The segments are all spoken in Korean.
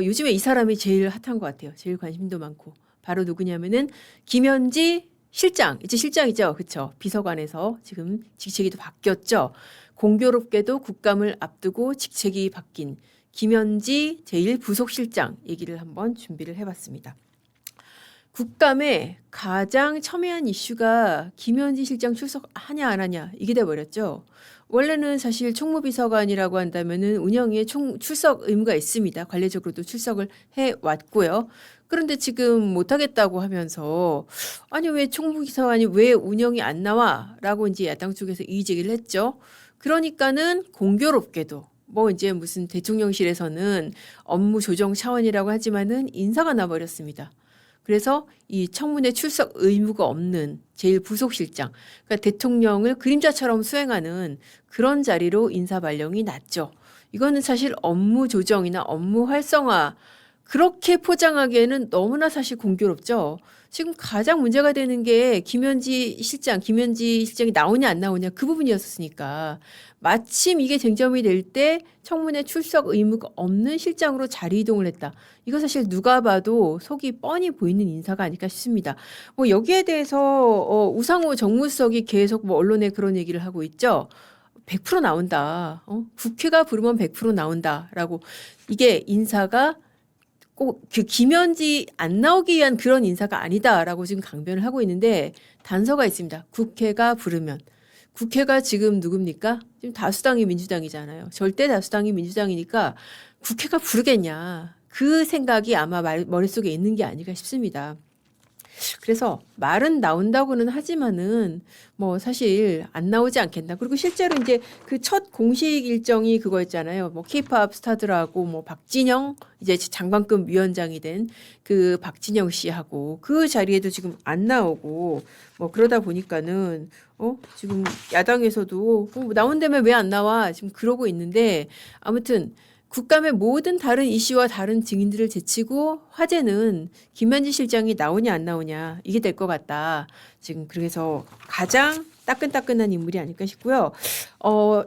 요즘에 이 사람이 제일 핫한 것 같아요. 제일 관심도 많고. 바로 누구냐면은 김현지 실장. 이제 실장이죠. 그쵸? 비서관에서 지금 직책이 또 바뀌었죠. 공교롭게도 국감을 앞두고 직책이 바뀐 김현지 제1부속실장 얘기를 한번 준비를 해봤습니다. 국감에 가장 첨예한 이슈가 김현지 실장 출석하냐 안 하냐 이게 돼버렸죠. 원래는 사실 총무비서관이라고 한다면은 운영에 출석 의무가 있습니다. 관례적으로도 출석을 해 왔고요. 그런데 지금 못하겠다고 하면서 아니 왜 총무비서관이 왜 운영이 안 나와?라고 이제 야당 쪽에서 이의 제기를 했죠. 그러니까는 공교롭게도 뭐 이제 무슨 대통령실에서는 업무 조정 차원이라고 하지만은 인사가 나버렸습니다. 그래서 이 청문회 출석 의무가 없는 제1부속실장, 그러니까 대통령을 그림자처럼 수행하는 그런 자리로 인사 발령이 났죠. 이거는 사실 업무 조정이나 업무 활성화 그렇게 포장하기에는 너무나 사실 공교롭죠. 지금 가장 문제가 되는 게 김현지 실장이 나오냐 안 나오냐 그 부분이었으니까 마침 이게 쟁점이 될 때 청문회 출석 의무가 없는 실장으로 자리 이동을 했다. 이거 사실 누가 봐도 속이 뻔히 보이는 인사가 아닐까 싶습니다. 뭐 여기에 대해서 우상호 정무수석이 계속 뭐 언론에 그런 얘기를 하고 있죠. 100% 나온다. 국회가 부르면 100% 나온다라고. 이게 인사가 꼭 그 김현지 안 나오기 위한 그런 인사가 아니다라고 지금 강변을 하고 있는데 단서가 있습니다. 국회가 부르면. 국회가 지금 누굽니까? 지금 다수당이 민주당이잖아요. 절대 다수당이 민주당이니까 국회가 부르겠냐. 그 생각이 아마 머릿속에 있는 게 아닐까 싶습니다. 그래서 말은 나온다고는 하지만은 뭐 사실 안 나오지 않겠나. 그리고 실제로 이제 그 첫 공식 일정이 그거였잖아요. 뭐 케이팝 스타들하고 뭐 박진영 이제 장관급 위원장이 된 그 박진영 씨하고 그 자리에도 지금 안 나오고 뭐 그러다 보니까는 지금 야당에서도 나온다면 왜 안 나와? 지금 그러고 있는데 아무튼 국감의 모든 다른 이슈와 다른 증인들을 제치고 화제는 김현지 실장이 나오냐 안 나오냐 이게 될 것 같다. 지금 그래서 가장 따끈따끈한 인물이 아닐까 싶고요.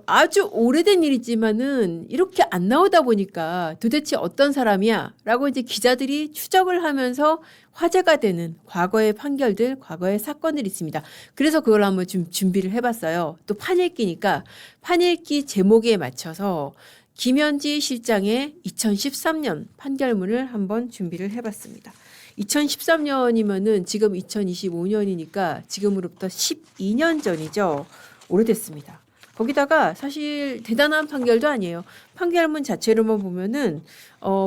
아주 오래된 일이지만은 이렇게 안 나오다 보니까 도대체 어떤 사람이야? 라고 이제 기자들이 추적을 하면서 화제가 되는 과거의 판결들, 과거의 사건들이 있습니다. 그래서 그걸 한번 좀 준비를 해봤어요. 또 판읽기니까 판읽기 제목에 맞춰서 김현지 실장의 2013년 판결문을 한번 준비를 해봤습니다. 2013년이면은 지금 2025년이니까 지금으로부터 12년 전이죠. 오래됐습니다. 거기다가 사실 대단한 판결도 아니에요. 판결문 자체로만 보면은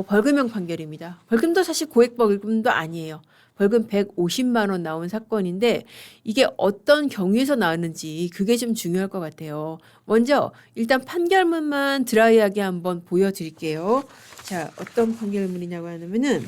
벌금형 판결입니다. 벌금도 사실 고액 벌금도 아니에요. 벌금 150만 원 나온 사건인데 이게 어떤 경위에서 나왔는지 그게 좀 중요할 것 같아요. 먼저 일단 판결문만 드라이하게 한번 보여드릴게요. 자, 어떤 판결문이냐고 하면은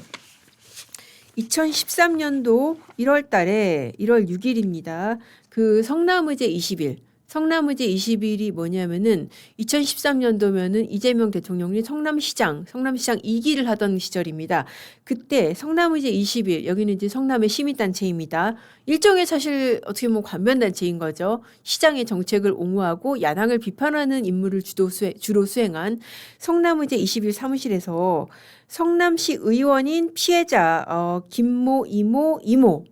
2013년도 1월 달에 1월 6일입니다. 그 성남의제 20일. 성남의제 20일이 뭐냐면은 2013년도면은 이재명 대통령이 성남시장 2기를 하던 시절입니다. 그때 성남의제 20일 여기는 이제 성남의 시민단체입니다. 일종의 사실 어떻게 보면 관변단체인 거죠. 시장의 정책을 옹호하고 야당을 비판하는 임무를 주로 수행한 성남의제 20일 사무실에서 성남시 의원인 피해자 김모, 이모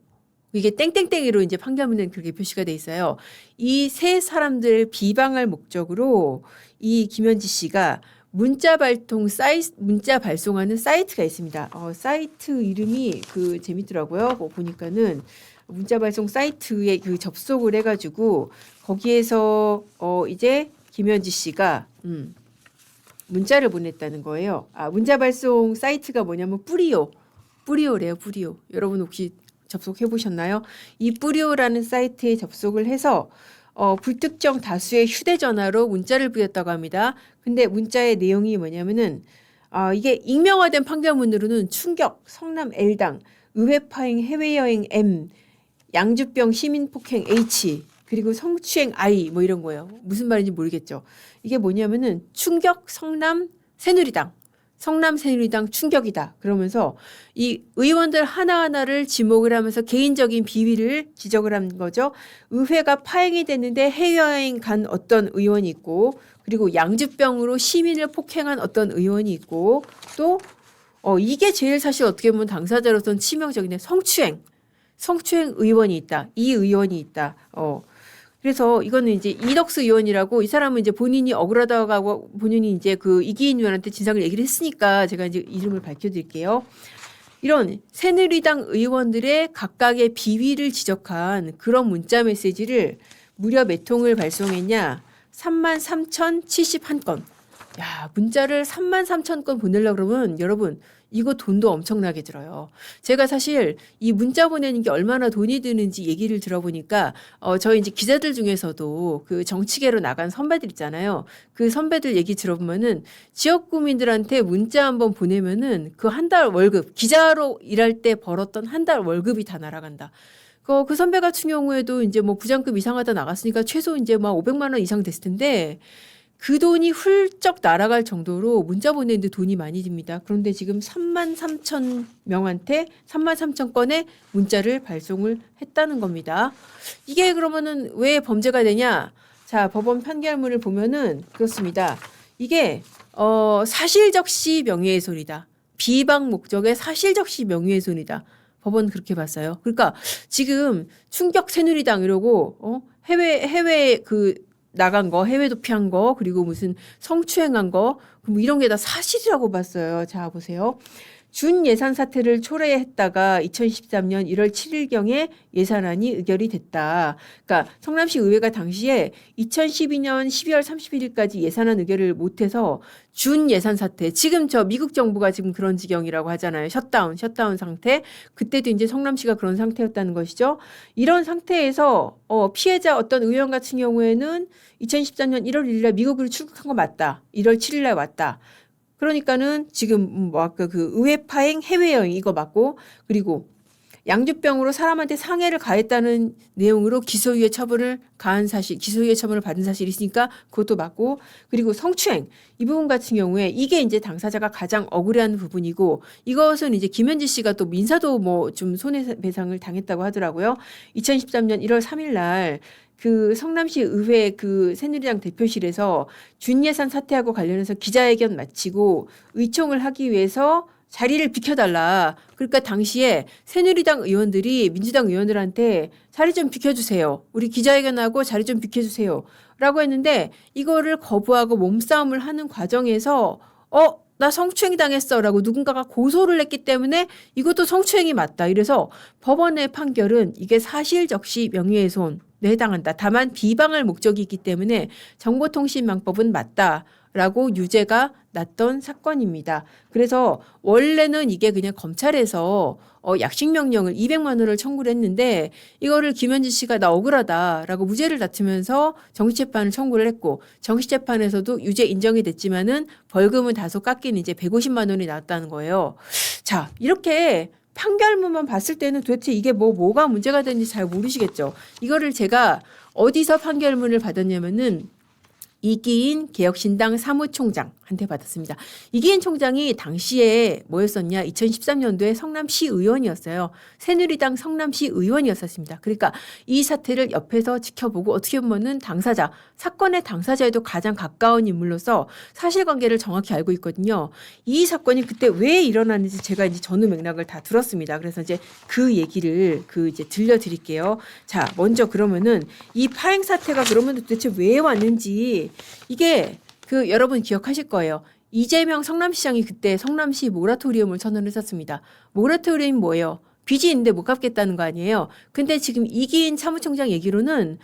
이게 땡땡땡이로 이제 판결문에 그렇게 표시가 돼 있어요. 이 세 사람들 비방할 목적으로 이 김현지 씨가 문자 발송하는 사이트가 있습니다. 사이트 이름이 그 재밌더라고요. 보니까는 문자 발송 사이트에 그 접속을 해가지고 거기에서 이제 김현지 씨가 문자를 보냈다는 거예요. 문자 발송 사이트가 뭐냐면 뿌리오래요. 뿌리오. 여러분 혹시 접속해 보셨나요? 이 뿌리오라는 사이트에 접속을 해서 불특정 다수의 휴대전화로 문자를 보냈다고 합니다. 근데 문자의 내용이 뭐냐면은 이게 익명화된 판결문으로는 충격, 성남 L당, 의회 파행 해외여행 M, 양주병 시민폭행 H, 그리고 성추행 I 뭐 이런 거예요. 무슨 말인지 모르겠죠. 이게 뭐냐면은 충격 성남 새누리당 충격이다. 그러면서 이 의원들 하나하나를 지목을 하면서 개인적인 비위를 지적을 한 거죠. 의회가 파행이 됐는데 해외여행 간 어떤 의원이 있고 그리고 양주병으로 시민을 폭행한 어떤 의원이 있고 또 이게 제일 사실 어떻게 보면 당사자로서는 치명적인데 성추행 의원이 있다. 이 의원이 있다. 그래서 이거는 이제 이덕수 의원이라고 이 사람은 이제 본인이 억울하다고 하고 본인이 이제 그 이기인 의원한테 진상을 얘기를 했으니까 제가 이제 이름을 밝혀드릴게요. 이런 새누리당 의원들의 각각의 비위를 지적한 그런 문자 메시지를 무려 몇 통을 발송했냐? 33,071건. 야, 문자를 33,000건 보내려고 그러면 여러분 이거 돈도 엄청나게 들어요. 제가 사실 이 문자 보내는 게 얼마나 돈이 드는지 얘기를 들어보니까 저희 이제 기자들 중에서도 그 정치계로 나간 선배들 있잖아요. 그 선배들 얘기 들어보면은 지역 구민들한테 문자 한번 보내면은 그 한 달 월급 기자로 일할 때 벌었던 한 달 월급이 다 날아간다. 그 선배 같은 경우에도 이제 뭐 부장급 이상하다 나갔으니까 최소 이제 막 500만 원 이상 됐을 텐데 그 돈이 훌쩍 날아갈 정도로 문자 보내는데 돈이 많이 듭니다. 그런데 지금 33,000명한테 33,000건의 문자를 발송을 했다는 겁니다. 이게 그러면은 왜 범죄가 되냐? 자, 법원 판결문을 보면은 그렇습니다. 이게 사실적시 명예훼손이다. 비방 목적의 사실적시 명예훼손이다. 법원 그렇게 봤어요. 그러니까 지금 충격 새누리당 이러고 해외 그 나간 거, 해외 도피한 거, 그리고 무슨 성추행한 거, 뭐 이런 게 다 사실이라고 봤어요. 자, 보세요. 준 예산 사태를 초래했다가 2013년 1월 7일경에 예산안이 의결이 됐다. 그러니까 성남시 의회가 당시에 2012년 12월 31일까지 예산안 의결을 못해서 준 예산 사태. 지금 저 미국 정부가 지금 그런 지경이라고 하잖아요. 셧다운 상태. 그때도 이제 성남시가 그런 상태였다는 것이죠. 이런 상태에서 피해자 어떤 의원 같은 경우에는 2013년 1월 1일날 미국으로 출국한 거 맞다. 1월 7일날 왔다. 그러니까는 지금 뭐 아까 그 의회 파행 해외여행 이거 맞고 그리고 양주병으로 사람한테 상해를 가했다는 내용으로 기소유예 처벌을 가한 사실, 기소유예 처벌을 받은 사실이 있으니까 그것도 맞고 그리고 성추행 이 부분 같은 경우에 이게 이제 당사자가 가장 억울해하는 부분이고 이것은 이제 김현지 씨가 또 민사도 뭐 좀 손해배상을 당했다고 하더라고요. 2013년 1월 3일 날 그 성남시 의회 그 새누리당 대표실에서 준예산 사태하고 관련해서 기자회견 마치고 의총을 하기 위해서 자리를 비켜달라. 그러니까 당시에 새누리당 의원들이 민주당 의원들한테 자리 좀 비켜주세요. 우리 기자회견하고 자리 좀 비켜주세요. 라고 했는데 이거를 거부하고 몸싸움을 하는 과정에서 나 성추행 당했어 라고 누군가가 고소를 했기 때문에 이것도 성추행이 맞다. 이래서 법원의 판결은 이게 사실적시 명예훼손에 해당한다. 다만 비방할 목적이 있기 때문에 정보통신망법은 맞다. 라고 유죄가 났던 사건입니다. 그래서 원래는 이게 그냥 검찰에서 약식명령을 200만 원을 청구를 했는데 이거를 김현지 씨가 나 억울하다라고 무죄를 다투면서 정시재판을 청구를 했고 정시재판에서도 유죄 인정이 됐지만은 벌금은 다소 깎인 이제 150만 원이 나왔다는 거예요. 자, 이렇게 판결문만 봤을 때는 도대체 이게 뭐가 문제가 되는지 잘 모르시겠죠. 이거를 제가 어디서 판결문을 받았냐면은 이기인 개혁신당 사무총장한테 받았습니다. 이기인 총장이 당시에 뭐였었냐? 2013년도에 성남시 의원이었어요. 새누리당 성남시 의원이었었습니다. 그러니까 이 사태를 옆에서 지켜보고 어떻게 보면은 당사자, 사건의 당사자에도 가장 가까운 인물로서 사실관계를 정확히 알고 있거든요. 이 사건이 그때 왜 일어났는지 제가 이제 전후 맥락을 다 들었습니다. 그래서 이제 그 얘기를 이제 들려드릴게요. 자, 먼저 그러면은 이 파행 사태가 그러면 도대체 왜 왔는지 이게 여러분 기억하실 거예요. 이재명 성남시장이 그때 성남시 모라토리움을 선언했었습니다. 모라토리움이 뭐예요? 빚이 있는데 못 갚겠다는 거 아니에요. 근데 지금 이기인 사무총장 얘기로는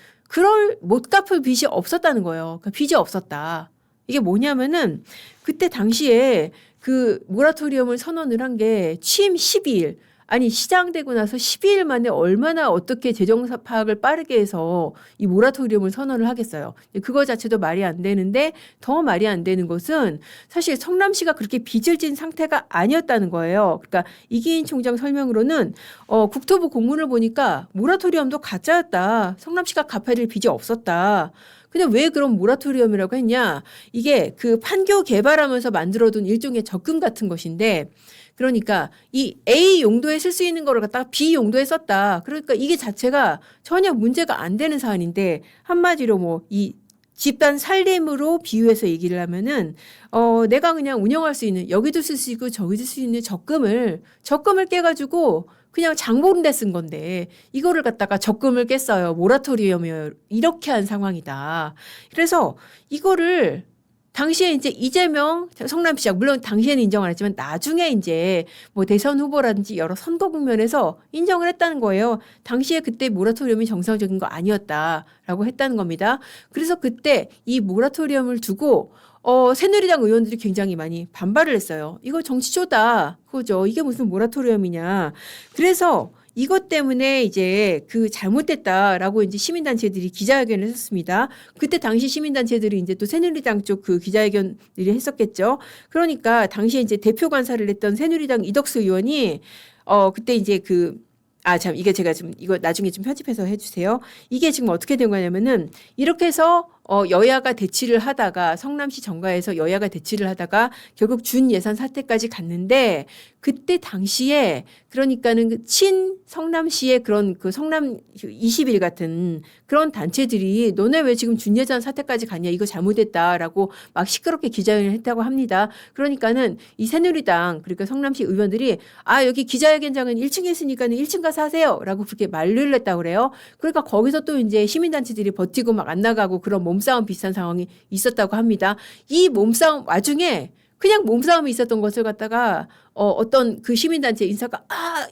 못 갚을 빚이 없었다는 거예요. 그러니까 빚이 없었다. 이게 뭐냐면은 그때 당시에 그 모라토리움을 선언을 한 게 취임 12일 아니 시장 되고 나서 12일 만에 얼마나 어떻게 재정 파악을 빠르게 해서 이 모라토리움을 선언을 하겠어요. 그거 자체도 말이 안 되는데 더 말이 안 되는 것은 사실 성남시가 그렇게 빚을 진 상태가 아니었다는 거예요. 그러니까 이기인 총장 설명으로는 국토부 공문을 보니까 모라토리움도 가짜였다. 성남시가 갚아야 될 빚이 없었다. 근데 왜 그런 모라토리움이라고 했냐? 이게 그 판교 개발하면서 만들어둔 일종의 적금 같은 것인데 그러니까 이 A 용도에 쓸 수 있는 거를 갖다가 B 용도에 썼다. 그러니까 이게 자체가 전혀 문제가 안 되는 사안인데 한마디로 뭐 이 집단 살림으로 비유해서 얘기를 하면은 내가 그냥 운영할 수 있는 여기도 쓸 수 있고 저기도 쓸 수 있는 적금을 깨가지고 그냥 장 보는 데 쓴 건데 이거를 갖다가 적금을 깼어요. 모라토리엄이에요. 이렇게 한 상황이다. 그래서 이거를 당시에 이제 이재명 성남시장 물론 당시에는 인정 안 했지만 나중에 이제 뭐 대선 후보라든지 여러 선거 국면에서 인정을 했다는 거예요. 당시에 그때 모라토리엄이 정상적인 거 아니었다라고 했다는 겁니다. 그래서 그때 이 모라토리엄을 두고 새누리당 의원들이 굉장히 많이 반발을 했어요. 이거 정치쇼다. 그거죠. 이게 무슨 모라토리엄이냐. 그래서 이것 때문에 이제 그 잘못됐다라고 이제 시민단체들이 기자회견을 했었습니다. 그때 당시 시민단체들이 이제 또 새누리당 쪽 그 기자회견들이 했었겠죠. 그러니까 당시에 이제 대표 간사를 했던 새누리당 이덕수 의원이 그때 이제 이게 제가 좀 이거 나중에 좀 편집해서 해주세요. 이게 지금 어떻게 된 거냐면은 이렇게 해서 여야가 대치를 하다가 성남시 정가에서 여야가 대치를 하다가 결국 준 예산 사태까지 갔는데 그때 당시에 그러니까는 친 성남시의 그런 그 성남 20일 같은 그런 단체들이 너네 왜 지금 준 예산 사태까지 갔냐 이거 잘못했다라고 막 시끄럽게 기자회견을 했다고 합니다. 그러니까는 이 새누리당 그러니까 성남시 의원들이 여기 기자회견장은 1층에 있으니까는 1층 가서 하세요라고 그렇게 말을 했다고 그래요. 그러니까 거기서 또 이제 시민단체들이 버티고 막 안 나가고 그런 몸싸움 비슷한 상황이 있었다고 합니다. 이 몸싸움 와중에 그냥 몸싸움이 있었던 것을 갖다가 어떤 그 시민단체 인사가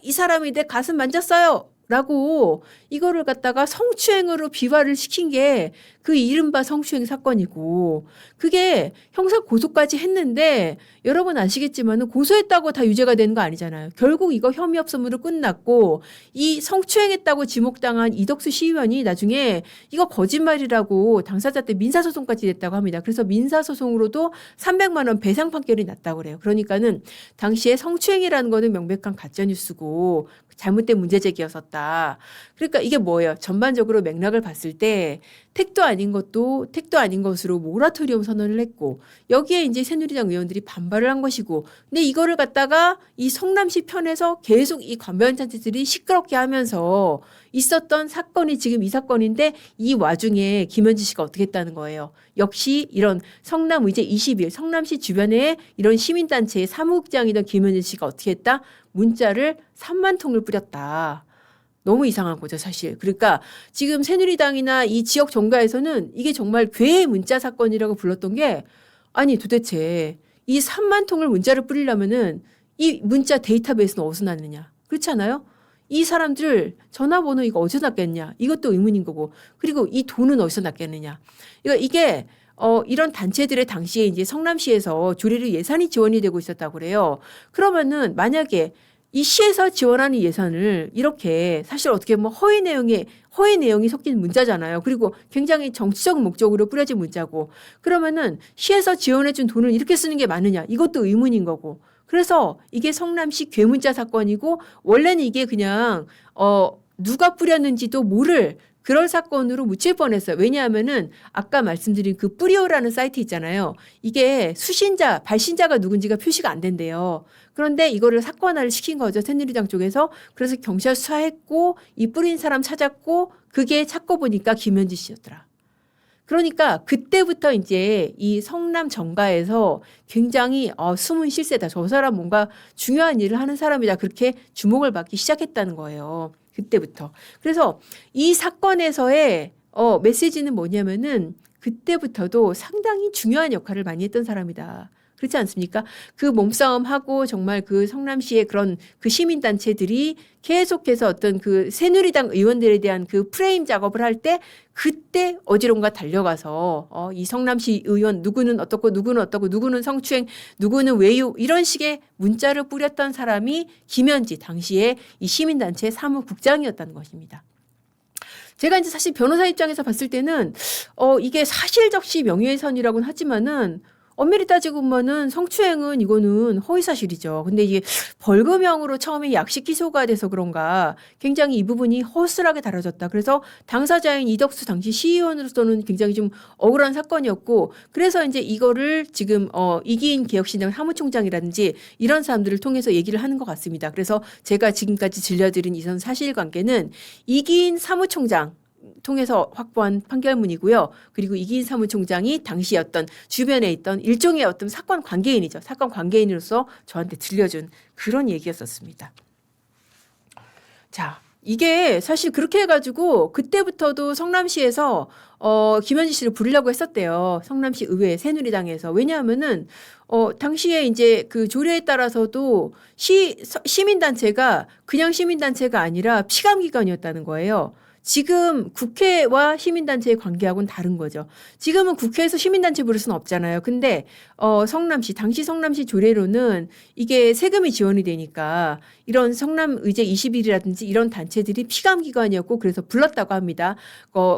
이 사람이 내 가슴 만졌어요 라고 이거를 갖다가 성추행으로 비화를 시킨 게 그 이른바 성추행 사건이고 그게 형사 고소까지 했는데 여러분 아시겠지만 고소했다고 다 유죄가 되는 거 아니잖아요. 결국 이거 혐의 없음으로 끝났고 이 성추행했다고 지목당한 이덕수 시의원이 나중에 이거 거짓말이라고 당사자 때 민사소송까지 냈다고 합니다. 그래서 민사소송으로도 300만 원 배상 판결이 났다고 그래요. 그러니까는 당시에 성추행이라는 거는 명백한 가짜뉴스고 잘못된 문제제기였었다. 그러니까 이게 뭐예요? 전반적으로 맥락을 봤을 때 택도 아닌 것으로 모라토리엄 선언을 했고 여기에 이제 새누리당 의원들이 반발을 한 것이고 근데 이거를 갖다가 이 성남시 편에서 계속 이 관변단체들이 시끄럽게 하면서 있었던 사건이 지금 이 사건인데 이 와중에 김현지 씨가 어떻게 했다는 거예요. 역시 이런 성남의제 20일 성남시 주변에 이런 시민단체의 사무국장이던 김현지 씨가 어떻게 했다? 문자를 3만 통을 뿌렸다. 너무 이상한 거죠, 사실. 그러니까 지금 새누리당이나 이 지역 정가에서는 이게 정말 괴의 문자 사건이라고 불렀던 게 아니 도대체 이 3만 통을 문자를 뿌리려면은 이 문자 데이터베이스는 어디서 났느냐. 그렇지 않아요? 이 사람들 전화번호 이거 어디서 났겠냐. 이것도 의문인 거고. 그리고 이 돈은 어디서 났겠느냐. 그러니까 이게 이런 단체들의 당시에 이제 성남시에서 조례로 예산이 지원이 되고 있었다고 그래요. 그러면은 만약에 이 시에서 지원하는 예산을 이렇게 사실 어떻게 보면 허위 내용이 섞인 문자잖아요. 그리고 굉장히 정치적 목적으로 뿌려진 문자고 그러면은 시에서 지원해준 돈을 이렇게 쓰는 게 맞느냐 이것도 의문인 거고 그래서 이게 성남시 괴문자 사건이고 원래는 이게 그냥 누가 뿌렸는지도 모를 그럴 사건으로 묻힐 뻔했어요. 왜냐하면은 아까 말씀드린 그 뿌리오라는 사이트 있잖아요. 이게 수신자, 발신자가 누군지가 표시가 안 된대요. 그런데 이거를 사건화를 시킨 거죠. 새누리당 쪽에서. 그래서 경찰 수사했고 이 뿌린 사람 찾았고 그게 찾고 보니까 김현지 씨였더라. 그러니까 그때부터 이제 이 성남 정가에서 굉장히 숨은 실세다. 저 사람 뭔가 중요한 일을 하는 사람이다. 그렇게 주목을 받기 시작했다는 거예요. 그때부터. 그래서 이 사건에서의 메시지는 뭐냐면은 그때부터도 상당히 중요한 역할을 많이 했던 사람이다. 그렇지 않습니까? 그 몸싸움하고 정말 그 성남시의 그런 그 시민단체들이 계속해서 어떤 그 새누리당 의원들에 대한 그 프레임 작업을 할 때 그때 어디론가 달려가서 이 성남시 의원 누구는 어떻고 누구는 어떻고 누구는 성추행 누구는 외유 이런 식의 문자를 뿌렸던 사람이 김현지 당시에 이 시민단체 사무국장이었다는 것입니다. 제가 이제 사실 변호사 입장에서 봤을 때는 이게 사실적시 명예훼손이라고는 하지만은 엄밀히 따지고 보면은 성추행은 이거는 허위사실이죠. 근데 이게 벌금형으로 처음에 약식 기소가 돼서 그런가 굉장히 이 부분이 허술하게 다뤄졌다. 그래서 당사자인 이덕수 당시 시의원으로서는 굉장히 좀 억울한 사건이었고 그래서 이제 이거를 지금 이기인 개혁신당 사무총장이라든지 이런 사람들을 통해서 얘기를 하는 것 같습니다. 그래서 제가 지금까지 들려드린 이선 사실관계는 이기인 사무총장 통해서 확보한 판결문이고요. 그리고 이기인 사무총장이 당시 어떤 주변에 있던 일종의 어떤 사건 관계인이죠. 사건 관계인으로서 저한테 들려준 그런 얘기였었습니다. 자, 이게 사실 그렇게 해가지고 그때부터도 성남시에서 김현지 씨를 부르려고 했었대요. 성남시 의회 새누리당에서. 왜냐하면은 당시에 이제 그 조례에 따라서도 시민단체가 그냥 시민단체가 아니라 피감기관이었다는 거예요. 지금 국회와 시민단체의 관계하고는 다른 거죠. 지금은 국회에서 시민단체 부를 수는 없잖아요. 근데 성남시 당시 성남시 조례로는 이게 세금이 지원이 되니까 이런 성남의제 21이라든지 이런 단체들이 피감기관이었고 그래서 불렀다고 합니다.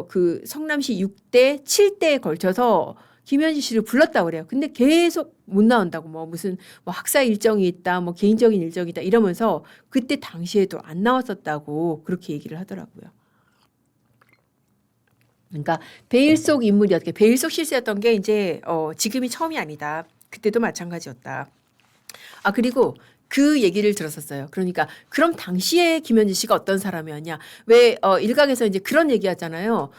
그 성남시 6대 7대에 걸쳐서 김현지 씨를 불렀다고 그래요. 근데 계속 못 나온다고 무슨 학사 일정이 있다, 개인적인 일정이다 이러면서 그때 당시에도 안 나왔었다고 그렇게 얘기를 하더라고요. 그러니까 베일 속 인물이었게 베일 속 실세였던 게 이제 지금이 처음이 아니다. 그때도 마찬가지였다. 아 그리고 그 얘기를 들었었어요. 그러니까 그럼 당시에 김현지 씨가 어떤 사람이었냐? 왜 일각에서 이제 그런 얘기하잖아요.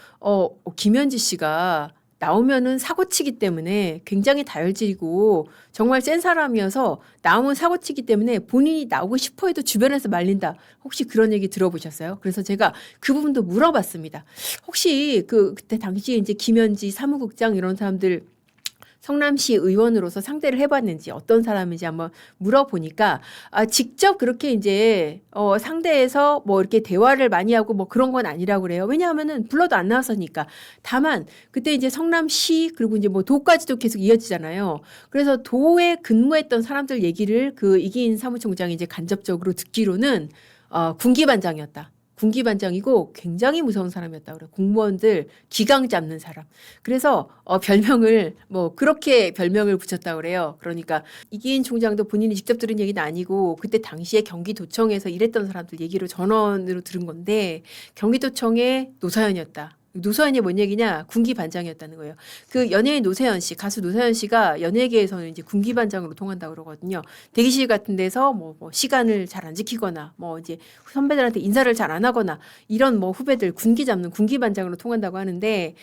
김현지 씨가 나오면은 사고치기 때문에 굉장히 다혈질이고 정말 센 사람이어서 나오면 사고치기 때문에 본인이 나오고 싶어 해도 주변에서 말린다. 혹시 그런 얘기 들어보셨어요? 그래서 제가 그 부분도 물어봤습니다. 혹시 그때 당시에 이제 김현지 사무국장 이런 사람들 성남시 의원으로서 상대를 해봤는지 어떤 사람인지 한번 물어보니까 직접 그렇게 이제 상대해서 이렇게 대화를 많이 하고 그런 건 아니라고 그래요. 왜냐하면은 불러도 안 나왔으니까. 다만 그때 이제 성남시 그리고 이제 도까지도 계속 이어지잖아요. 그래서 도에 근무했던 사람들 얘기를 그 이기인 사무총장이 이제 간접적으로 듣기로는 군기반장이었다. 군기반장이고 굉장히 무서운 사람이었다고 그래요. 공무원들 기강 잡는 사람. 그래서 별명을 그렇게 별명을 붙였다고 그래요. 그러니까 이기인 총장도 본인이 직접 들은 얘기는 아니고 그때 당시에 경기도청에서 일했던 사람들 얘기로 전원으로 들은 건데 경기도청의 노사연이었다. 노사연이 뭔 얘기냐? 군기반장이었다는 거예요. 그 연예인 노세현 씨, 가수 노세현 씨가 연예계에서는 이제 군기반장으로 통한다고 그러거든요. 대기실 같은 데서 시간을 잘 안 지키거나 이제 선배들한테 인사를 잘 안 하거나 이런 후배들 군기 잡는 군기반장으로 통한다고 하는데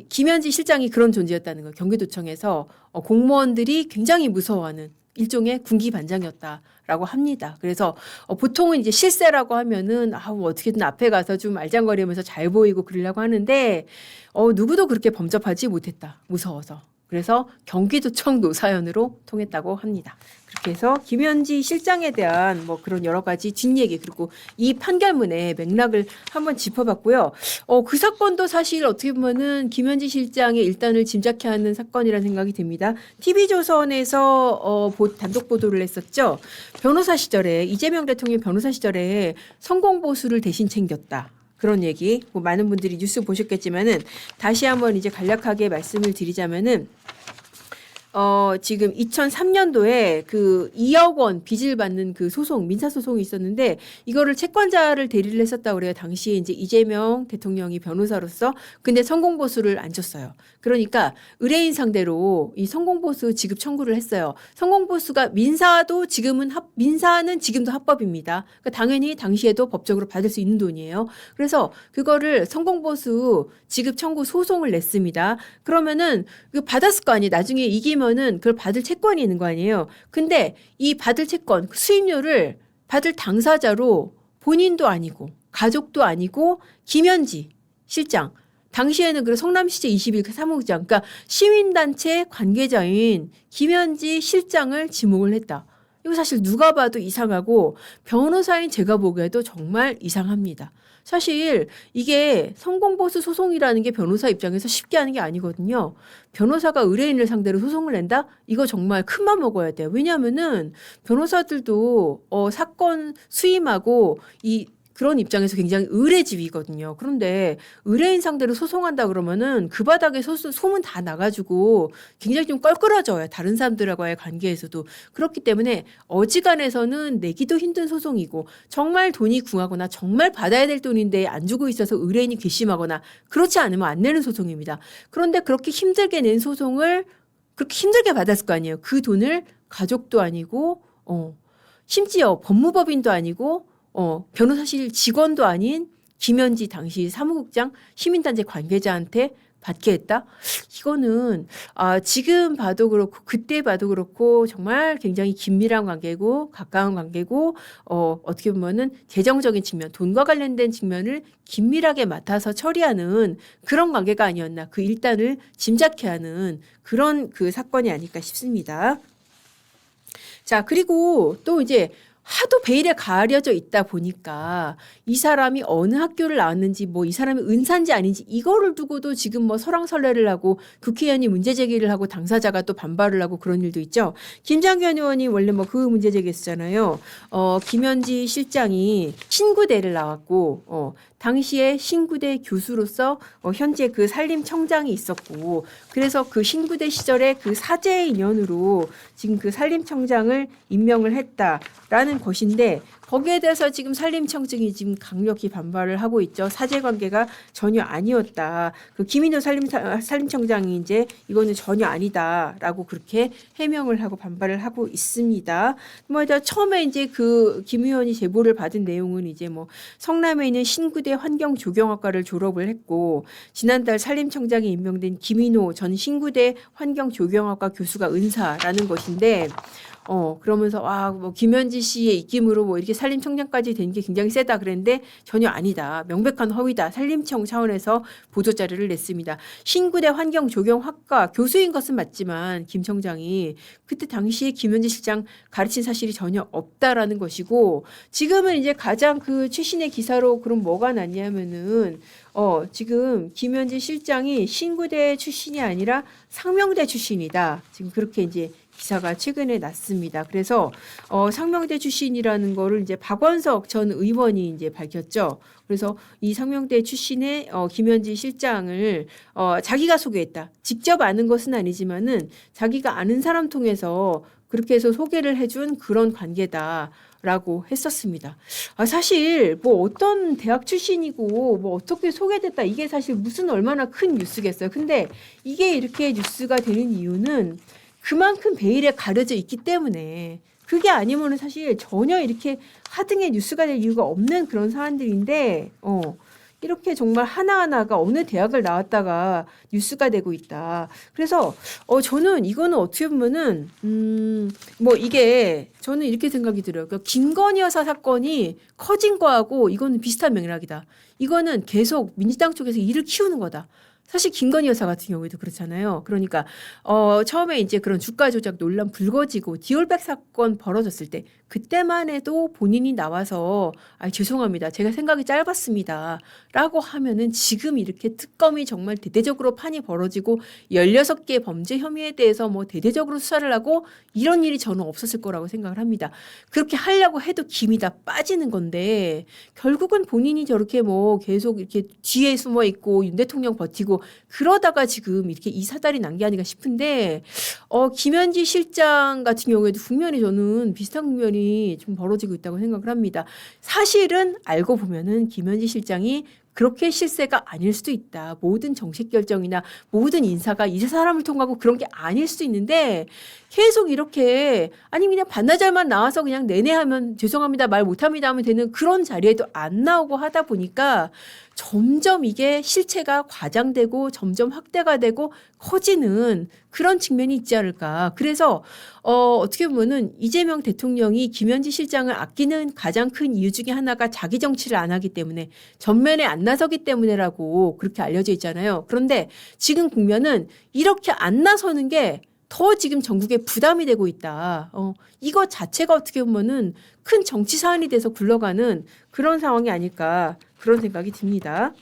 김현지 실장이 그런 존재였다는 거예요. 경기도청에서 공무원들이 굉장히 무서워하는 일종의 군기반장이었다라고 합니다. 그래서 보통은 이제 실세라고 하면은 어떻게든 앞에 가서 좀 알장거리면서 잘 보이고 그러려고 하는데 누구도 그렇게 범접하지 못했다. 무서워서. 그래서 경기도청 노사연으로 통했다고 합니다. 그렇게 해서 김현지 실장에 대한 그런 여러 가지 뒷얘기 그리고 이 판결문의 맥락을 한번 짚어봤고요. 그 사건도 사실 어떻게 보면은 김현지 실장의 일단을 짐작케 하는 사건이라는 생각이 듭니다. TV조선에서 단독 보도를 했었죠. 변호사 시절에 이재명 대통령 변호사 시절에 성공보수를 대신 챙겼다. 그런 얘기 많은 분들이 뉴스 보셨겠지만은 다시 한번 이제 간략하게 말씀을 드리자면은 지금 2003년도에 그 2억 원 빚을 받는 그 소송, 민사소송이 있었는데 이거를 채권자를 대리를 했었다고 그래요. 당시에 이제 이재명 대통령이 변호사로서 근데 성공보수를 안 줬어요. 그러니까 의뢰인 상대로 이 성공보수 지급 청구를 했어요. 성공보수가 민사는 지금도 합법입니다. 그러니까 당연히 당시에도 법적으로 받을 수 있는 돈이에요. 그래서 그거를 성공보수 지급 청구 소송을 냈습니다. 그러면은 그 받았을 거 아니에요. 나중에 이기면은 그걸 받을 채권이 있는 거 아니에요. 근데 이 받을 채권 수임료를 받을 당사자로 본인도 아니고 가족도 아니고 김현지 실장 당시에는 그 성남시제 21 사무국장 그러니까 시민단체 관계자인 김현지 실장을 지목을 했다. 이거 사실 누가 봐도 이상하고 변호사인 제가 보기에도 정말 이상합니다. 사실 이게 성공보수 소송이라는 게 변호사 입장에서 쉽게 하는 게 아니거든요. 변호사가 의뢰인을 상대로 소송을 낸다? 이거 정말 큰맘 먹어야 돼요. 왜냐하면은 변호사들도 사건 수임하고 그런 입장에서 굉장히 의뢰지위거든요. 그런데 의뢰인 상대로 소송한다 그러면은 그 바닥에 소문 다 나가지고 굉장히 좀 껄끄러져요. 다른 사람들과의 관계에서도. 그렇기 때문에 어지간해서는 내기도 힘든 소송이고 정말 돈이 궁하거나 정말 받아야 될 돈인데 안 주고 있어서 의뢰인이 괘씸하거나 그렇지 않으면 안 내는 소송입니다. 그런데 그렇게 힘들게 낸 소송을 그렇게 힘들게 받았을 거 아니에요. 그 돈을 가족도 아니고 심지어 법무법인도 아니고 변호사실 직원도 아닌 김현지 당시 사무국장 시민단체 관계자한테 받게 했다? 이거는 지금 봐도 그렇고 그때 봐도 그렇고 정말 굉장히 긴밀한 관계고 가까운 관계고 어떻게 보면은 재정적인 측면, 돈과 관련된 측면을 긴밀하게 맡아서 처리하는 그런 관계가 아니었나. 그 일단을 짐작케 하는 그런 그 사건이 아닐까 싶습니다. 자, 그리고 또 이제 하도 베일에 가려져 있다 보니까 이 사람이 어느 학교를 나왔는지 뭐 이 사람이 은사인지 아닌지 이거를 두고도 지금 뭐 설왕설래를 하고 국회의원이 문제 제기를 하고 당사자가 또 반발을 하고 그런 일도 있죠. 김장현 의원이 원래 뭐 그 문제 제기했잖아요. 김현지 실장이 신구대를 나왔고 당시에 신구대 교수로서 현재 그 산림청장이 있었고 그래서 그 신구대 시절에 그 사제의 인연으로 지금 그 산림청장을 임명을 했다라는 것인데 거기에 대해서 지금 산림청장이 지금 강력히 반발을 하고 있죠. 사제관계가 전혀 아니었다. 그 김인호 산림청장이 이제 이거는 전혀 아니다라고 그렇게 해명을 하고 반발을 하고 있습니다. 뭐 처음에 이제 그 김 의원이 제보를 받은 내용은 이제 뭐 성남에 있는 신구대 환경조경학과를 졸업을 했고 지난달 산림청장에 임명된 김인호 전 신구대 환경조경학과 교수가 은사라는 것인데 그러면서 뭐 김현지 씨의 입김으로 뭐 이렇게 산림청장까지 된 게 굉장히 세다 그랬는데 전혀 아니다. 명백한 허위다. 산림청 차원에서 보도 자료를 냈습니다. 신구대 환경조경학과 교수인 것은 맞지만 김 청장이 그때 당시에 김현지 실장 가르친 사실이 전혀 없다라는 것이고 지금은 이제 가장 그 최신의 기사로 그럼 뭐가 났냐면은 지금 김현지 실장이 신구대 출신이 아니라 상명대 출신이다. 지금 그렇게 이제 기사가 최근에 났습니다. 그래서 상명대 출신이라는 거를 이제 박원석 전 의원이 이제 밝혔죠. 그래서 이 상명대 출신의 김현지 실장을 자기가 소개했다. 직접 아는 것은 아니지만은 자기가 아는 사람 통해서 그렇게 해서 소개를 해준 그런 관계다라고 했었습니다. 사실 뭐 어떤 대학 출신이고 뭐 어떻게 소개됐다 이게 사실 무슨 얼마나 큰 뉴스겠어요. 근데 이게 이렇게 뉴스가 되는 이유는 그만큼 베일에 가려져 있기 때문에 그게 아니면은 사실 전혀 이렇게 하등의 뉴스가 될 이유가 없는 그런 사안들인데 이렇게 정말 하나하나가 어느 대학을 나왔다가 뉴스가 되고 있다. 그래서 저는 이거는 어떻게 보면은 뭐 이게 저는 이렇게 생각이 들어요. 그러니까 김건희 여사 사건이 커진 거하고 이거는 비슷한 맥락이다. 이거는 계속 민주당 쪽에서 일을 키우는 거다. 사실 김건희 여사 같은 경우에도 그렇잖아요. 그러니까 처음에 이제 그런 주가 조작 논란 불거지고 디올백 사건 벌어졌을 때 그때만 해도 본인이 나와서 죄송합니다. 제가 생각이 짧았습니다. 라고 하면은 지금 이렇게 특검이 정말 대대적으로 판이 벌어지고 16개 범죄 혐의에 대해서 뭐 대대적으로 수사를 하고 이런 일이 저는 없었을 거라고 생각을 합니다. 그렇게 하려고 해도 김이 다 빠지는 건데 결국은 본인이 저렇게 뭐 계속 이렇게 뒤에 숨어 있고 윤 대통령 버티고 그러다가 지금 이렇게 이 사달이 난 게 아닌가 싶은데 김현지 실장 같은 경우에도 국면이 저는 비슷한 국면이 좀 벌어지고 있다고 생각을 합니다. 사실은 알고 보면은 김현지 실장이 그렇게 실세가 아닐 수도 있다. 모든 정책 결정이나 모든 인사가 이 사람을 통하고 그런 게 아닐 수도 있는데 계속 이렇게 아니 그냥 반나절만 나와서 그냥 내내 하면 죄송합니다 말 못합니다 하면 되는 그런 자리에도 안 나오고 하다 보니까 점점 이게 실체가 과장되고 점점 확대가 되고 커지는 그런 측면이 있지 않을까. 그래서 어떻게 보면은 이재명 대통령이 김현지 실장을 아끼는 가장 큰 이유 중에 하나가 자기 정치를 안 하기 때문에 전면에 안 나서기 때문에라고 그렇게 알려져 있잖아요. 그런데 지금 국면은 이렇게 안 나서는 게 더 지금 전국에 부담이 되고 있다. 이거 자체가 어떻게 보면은 큰 정치 사안이 돼서 굴러가는 그런 상황이 아닐까 그런 생각이 듭니다.